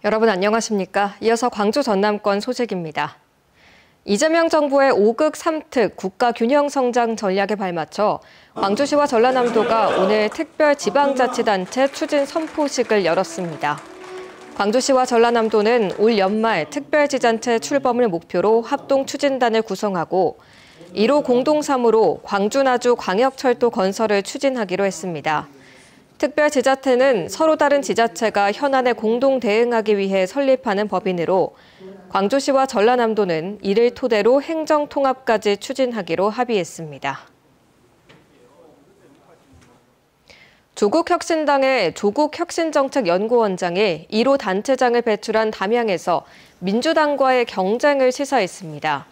여러분 안녕하십니까? 이어서 광주 전남권 소식입니다. 이재명 정부의 5극 3특 국가균형성장 전략에 발맞춰 광주시와 전라남도가 오늘 특별지방자치단체 추진 선포식을 열었습니다. 광주시와 전라남도는 올 연말 특별지자체 출범을 목표로 합동추진단을 구성하고 1호 공동사무로 광주-나주 광역철도 건설을 추진하기로 했습니다. 특별지자체는 서로 다른 지자체가 현안에 공동 대응하기 위해 설립하는 법인으로 광주시와 전라남도는 이를 토대로 행정통합까지 추진하기로 합의했습니다. 조국혁신당의 조국혁신정책연구원장이 1호 단체장을 배출한 담양에서 민주당과의 경쟁을 시사했습니다.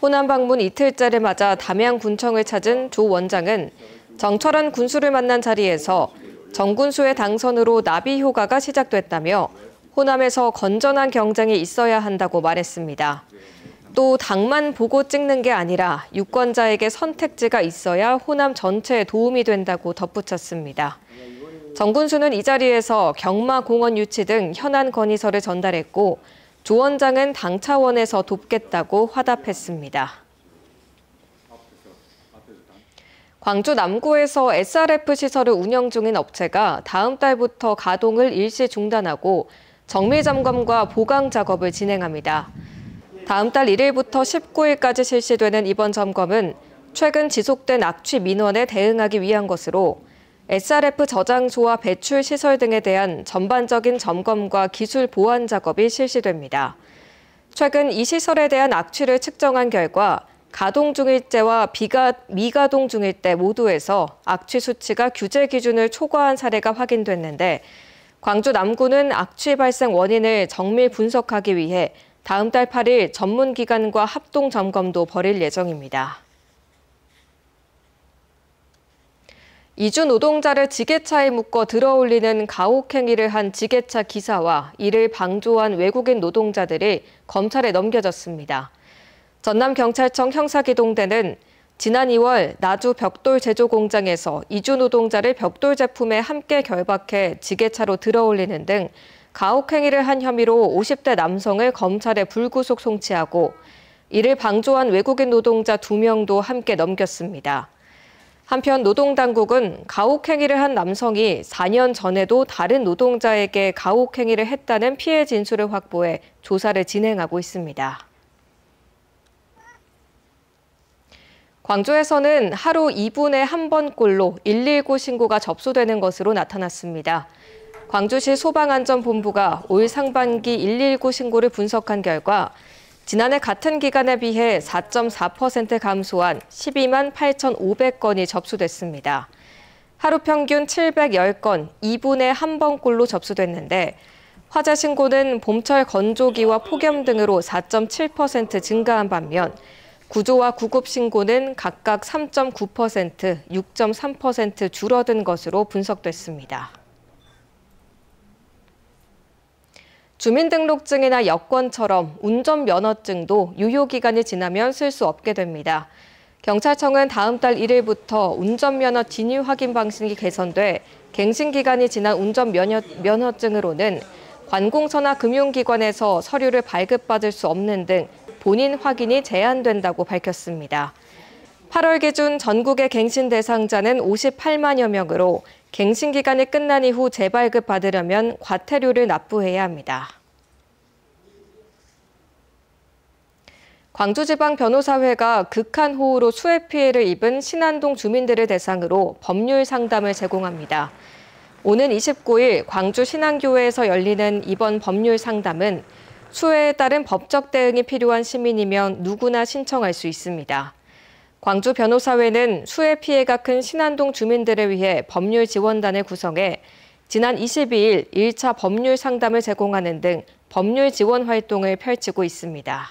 호남 방문 이틀째를 맞아 담양군청을 찾은 조 원장은 정철원 군수를 만난 자리에서 정 군수의 당선으로 나비 효과가 시작됐다며 호남에서 건전한 경쟁이 있어야 한다고 말했습니다. 또 당만 보고 찍는 게 아니라 유권자에게 선택지가 있어야 호남 전체에 도움이 된다고 덧붙였습니다. 정 군수는 이 자리에서 경마공원 유치 등 현안 건의서를 전달했고 조 원장은 당 차원에서 돕겠다고 화답했습니다. 광주 남구에서 SRF 시설을 운영 중인 업체가 다음 달부터 가동을 일시 중단하고 정밀점검과 보강 작업을 진행합니다. 다음 달 1일부터 19일까지 실시되는 이번 점검은 최근 지속된 악취 민원에 대응하기 위한 것으로 SRF 저장소와 배출 시설 등에 대한 전반적인 점검과 기술 보완 작업이 실시됩니다. 최근 이 시설에 대한 악취를 측정한 결과 가동 중일 때와 미가동 중일 때 모두에서 악취 수치가 규제 기준을 초과한 사례가 확인됐는데 광주 남구는 악취 발생 원인을 정밀 분석하기 위해 다음 달 8일 전문기관과 합동 점검도 벌일 예정입니다. 이주 노동자를 지게차에 묶어 들어올리는 가혹행위를 한 지게차 기사와 이를 방조한 외국인 노동자들이 검찰에 넘겨졌습니다. 전남경찰청 형사기동대는 지난 2월 나주 벽돌 제조 공장에서 이주 노동자를 벽돌 제품에 함께 결박해 지게차로 들어올리는 등 가혹행위를 한 혐의로 50대 남성을 검찰에 불구속 송치하고 이를 방조한 외국인 노동자 2명도 함께 넘겼습니다. 한편 노동당국은 가혹행위를 한 남성이 4년 전에도 다른 노동자에게 가혹행위를 했다는 피해 진술을 확보해 조사를 진행하고 있습니다. 광주에서는 하루 2분에 한 번꼴로 119 신고가 접수되는 것으로 나타났습니다. 광주시 소방안전본부가 올 상반기 119 신고를 분석한 결과 지난해 같은 기간에 비해 4.4% 감소한 12만 8,500건이 접수됐습니다. 하루 평균 710건, 2분에 한 번꼴로 접수됐는데 화재 신고는 봄철 건조기와 폭염 등으로 4.7% 증가한 반면 구조와 구급 신고는 각각 3.9%, 6.3% 줄어든 것으로 분석됐습니다. 주민등록증이나 여권처럼 운전면허증도 유효기간이 지나면 쓸 수 없게 됩니다. 경찰청은 다음 달 1일부터 운전면허 진위 확인 방식이 개선돼 갱신기간이 지난 운전면허증으로는 관공서나 금융기관에서 서류를 발급받을 수 없는 등 본인 확인이 제한된다고 밝혔습니다. 8월 기준 전국의 갱신 대상자는 58만여 명으로 갱신 기간이 끝난 이후 재발급 받으려면 과태료를 납부해야 합니다. 광주지방변호사회가 극한호우로 수해 피해를 입은 신안동 주민들을 대상으로 법률 상담을 제공합니다. 오는 29일 광주 신안교회에서 열리는 이번 법률 상담은 수해에 따른 법적 대응이 필요한 시민이면 누구나 신청할 수 있습니다. 광주 변호사회는 수해 피해가 큰 신안동 주민들을 위해 법률 지원단을 구성해 지난 22일 1차 법률 상담을 제공하는 등 법률 지원 활동을 펼치고 있습니다.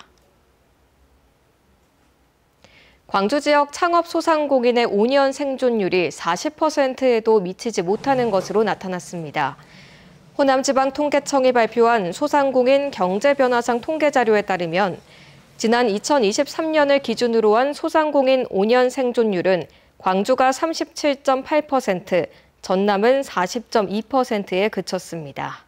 광주 지역 창업 소상공인의 5년 생존율이 40%에도 미치지 못하는 것으로 나타났습니다. 호남지방통계청이 발표한 소상공인 경제변화상 통계자료에 따르면 지난 2023년을 기준으로 한 소상공인 5년 생존율은 광주가 37.8%, 전남은 40.2%에 그쳤습니다.